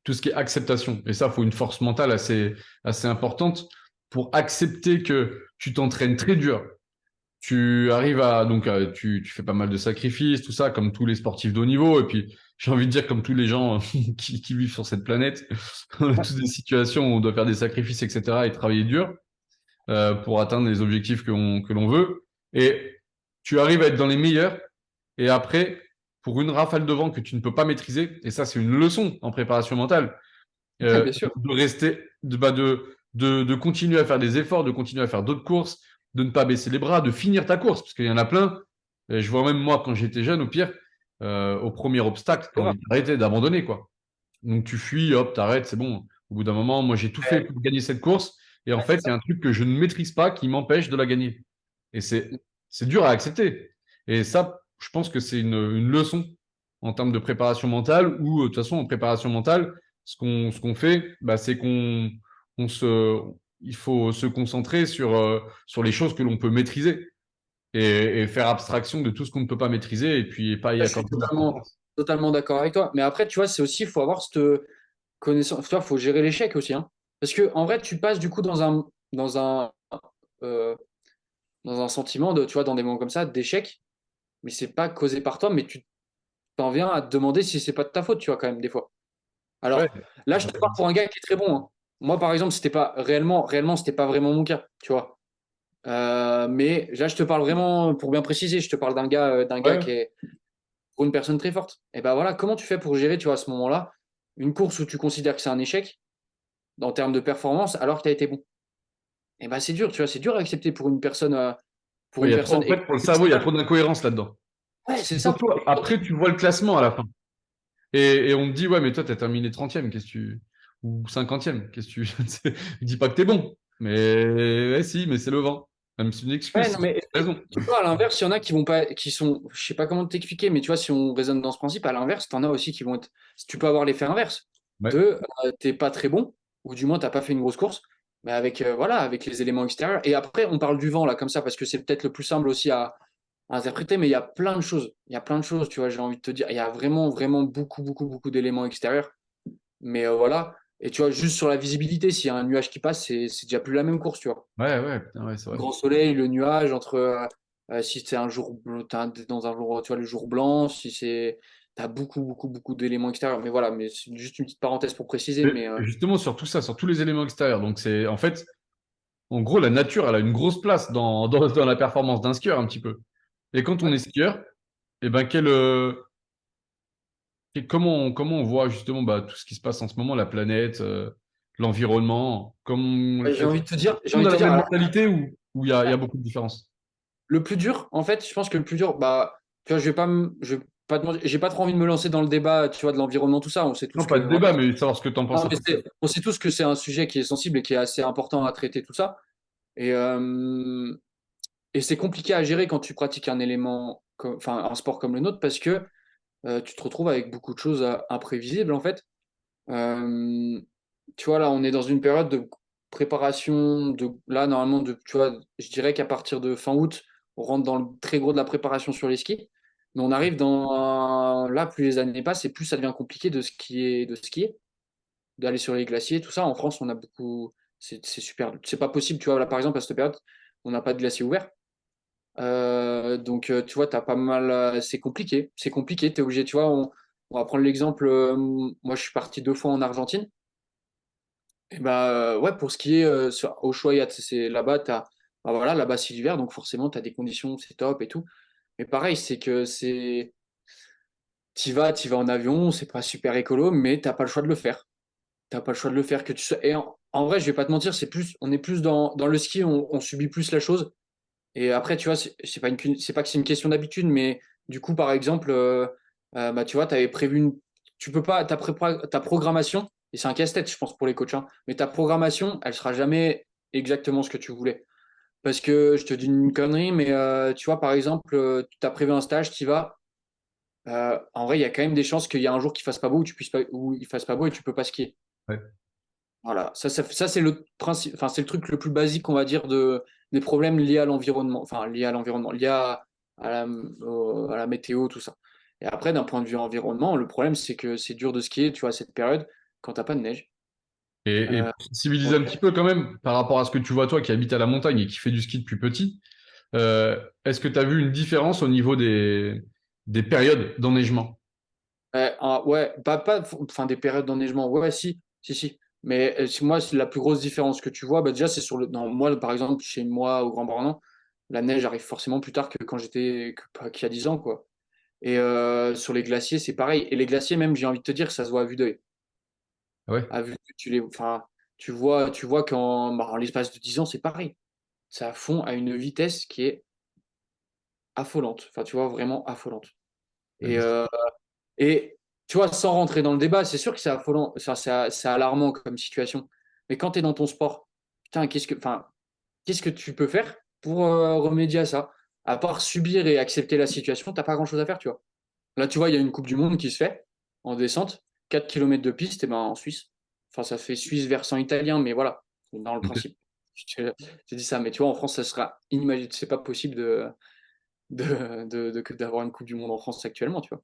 tout ce qui est acceptation. Et ça, il faut une force mentale assez importante pour accepter que tu t'entraînes très dur. Tu arrives tu fais pas mal de sacrifices, tout ça, comme tous les sportifs de haut niveau. Et puis, j'ai envie de dire, comme tous les gens qui vivent sur cette planète, on a tous des situations où on doit faire des sacrifices, etc., et travailler dur pour atteindre les objectifs que l'on veut. Et tu arrives à être dans les meilleurs. Et après, pour une rafale de vent que tu ne peux pas maîtriser, et ça, c'est une leçon en préparation mentale, Bien sûr. de rester, de continuer à faire des efforts, de continuer à faire d'autres courses, de ne pas baisser les bras, de finir ta course, parce qu'il y en a plein. Et je vois même moi, quand j'étais jeune, au pire, au premier obstacle, C'est t'as vrai. envie d'arrêter, d'abandonner, quoi. Donc tu fuis, hop, t'arrêtes, c'est bon. Au bout d'un moment, moi, j'ai tout fait Ouais, pour gagner cette course. Et en ouais, c'est fait, il ça. y a un truc que je ne maîtrise pas qui m'empêche de la gagner. Et c'est dur à accepter. Et ça, je pense que c'est une leçon en termes de préparation mentale, ou de toute façon, en préparation mentale, ce qu'on fait, bah, c'est on se, il faut se concentrer sur les choses que l'on peut maîtriser et faire abstraction de tout ce qu'on ne peut pas maîtriser et puis pas y Je suis accorder d'importance. totalement d'accord avec toi. Mais après, tu vois, c'est aussi, il faut avoir cette connaissance. Tu vois, il faut gérer l'échec aussi, hein. Parce que en vrai, tu passes du coup euh, dans un sentiment de, tu vois, dans des moments comme ça, d'échec, mais c'est pas causé par toi, mais tu t'en viens à te demander si c'est pas de ta faute, tu vois, quand même, des fois. Ouais. Alors, là, je te parle pour un gars qui est très bon, hein. Moi, par exemple, c'était pas réellement, c'était pas vraiment mon cas, tu vois. Mais là, je te parle vraiment, pour bien préciser, je te parle d'un gars qui Ouais. est pour une personne très forte. Et ben voilà, comment tu fais pour gérer, tu vois, à ce moment-là, une course où tu considères que c'est un échec en termes de performance alors que tu as été bon. Et ben c'est dur, tu vois, c'est dur à accepter pour Ouais, une en personne fait, pour le cerveau, il y a trop extérieure. d'incohérences là-dedans. Ouais, c'est ça. Surtout, après, tu vois le classement à la fin. Et on te dit, ouais, mais toi, t'as terminé 30e, ou 50e, qu'est-ce que tu, dis pas que t'es bon. Mais, ouais, si, mais c'est le vent. Même c'est une Ouais, excuse, non, c'est mais raison. tu vois, à l'inverse, il y en a qui vont pas, qui sont, je sais pas comment t'expliquer, mais tu vois, si on raisonne dans ce principe, à l'inverse, t'en as aussi qui vont être, tu peux avoir l'effet inverse Ouais. t'es pas très bon, ou du moins t'as pas fait une grosse course, mais avec, voilà, avec les éléments extérieurs. Et après, on parle du vent, là, comme ça, parce que c'est peut-être le plus simple aussi à interpréter, mais il y a plein de choses. Il y a plein de choses, tu vois, j'ai envie de te dire. Il y a vraiment, vraiment beaucoup d'éléments extérieurs. Mais voilà. Et tu vois, juste sur la visibilité, s'il y a un nuage qui passe, c'est déjà plus la même course, tu vois. Ouais, ouais, putain, ouais, c'est Le vrai. grand soleil, le nuage, entre si c'est un jour, dans un jour, tu vois, le jour blanc, si c'est. T'as beaucoup d'éléments extérieurs. Mais voilà, mais c'est juste une petite parenthèse pour préciser. Mais Mais justement, sur tout ça, sur tous les éléments extérieurs. Donc, c'est, en fait, en gros, la nature, elle a une grosse place dans la performance d'un skieur, un petit peu. Et quand on ouais. est skieur, eh ben, comment on voit justement bah, tout ce qui se passe en ce moment, la planète, l'environnement, Ouais, est-ce que j'ai tout le envie monde de a te la dire, même alors, mentalité ou il y a beaucoup de différences? le plus dur, en fait, je pense que le plus dur, bah, tu vois, je vais pas te mentir, j'ai pas trop envie de me lancer dans le débat, tu vois, de l'environnement, tout ça. On sait Non, tous que, pas de voilà, débat, mais savoir ce que tu en penses non, un mais peu plus. on sait tous que c'est un sujet qui est sensible et qui est assez important à traiter, tout ça. Et, euh, et c'est compliqué à gérer quand tu pratiques un élément, enfin, un sport comme le nôtre, parce que tu te retrouves avec beaucoup de choses imprévisibles, en fait. Euh, Tu vois, là, on est dans une période de préparation, là, normalement, tu vois, je dirais qu'à partir de fin août, on rentre dans le très gros de la préparation sur les skis. Mais on arrive là, plus les années passent et plus ça devient compliqué de skier, d'aller sur les glaciers, tout ça. En France, on a beaucoup, c'est super, c'est pas possible, tu vois, là, par exemple, à cette période, on n'a pas de glacier ouvert. Donc, tu vois, t'as pas mal, c'est compliqué, t'es obligé, tu vois, on va prendre l'exemple, moi, je suis parti 2 fois en Argentine. Et bah ouais, pour ce qui est au Ushuaia, c'est là-bas, bah voilà, là-bas c'est l'hiver, donc forcément tu as des conditions, c'est top et tout. Mais pareil, c'est que t'y vas en avion, c'est pas super écolo, mais t'as pas le choix de le faire. T'as pas le choix de le faire que tu sois. Et en vrai, je vais pas te mentir, on est plus dans le ski, on subit plus la chose. Et après, tu vois, c'est pas que c'est une question d'habitude, mais du coup, par exemple, bah, tu vois, tu avais prévu Tu peux pas, ta programmation, et c'est un casse-tête, je pense, pour les coachs, hein, mais ta programmation, elle sera jamais exactement ce que tu voulais. Parce que je te dis une connerie, mais tu vois, par exemple, tu as prévu un stage, tu y vas. En vrai, il y a quand même des chances qu'il y a un jour qu'il fasse pas beau, ou il fasse pas beau et tu peux pas skier. Ouais. Voilà, ça c'est le principe, enfin c'est le truc le plus basique, on va dire, des problèmes liés à l'environnement, enfin liés à l'environnement, liés à la météo, tout ça. Et après, d'un point de vue environnement, le problème c'est que c'est dur de skier, tu vois, à cette période. quand t'as pas de neige. Et Euh, pour civiliser un donc, petit peu quand même, par rapport à ce que tu vois toi qui habite à la montagne et qui fait du ski depuis petit, est-ce que tu as vu une différence au niveau des périodes d'enneigement? ouais, pas, enfin, des périodes d'enneigement. Ouais, si. Mais moi, c'est la plus grosse différence que tu vois. Bah, déjà, c'est sur le. Non, moi, par exemple, chez moi, au Grand Bornand, la neige arrive forcément plus tard que quand qu'il y a 10 ans, quoi. Et sur les glaciers, c'est pareil. Et les glaciers, même, j'ai envie de te dire, ça se voit à vue d'œil. Ah ouais. À vue que tu les. Enfin, tu vois qu'en bah, en l'espace de 10 ans, c'est pareil. Ça fond à une vitesse qui est affolante. Enfin, tu vois, vraiment affolante. Et, euh, Et tu vois, sans rentrer dans le débat, c'est sûr que c'est affolant, c'est alarmant comme situation. Mais quand tu es dans ton sport, putain, qu'est-ce que tu peux faire pour remédier à ça? À part subir et accepter la situation, t'as pas grand-chose à faire, tu vois. Là, tu vois, il y a une Coupe du Monde qui se fait en descente, 4 kilomètres de piste, et ben en Suisse. Enfin, ça fait Suisse versant italien, mais voilà, dans le Ok. principe. Je te dis ça, mais tu vois, en France, ça sera inimaginable, c'est pas possible d'avoir une Coupe du Monde en France actuellement, tu vois.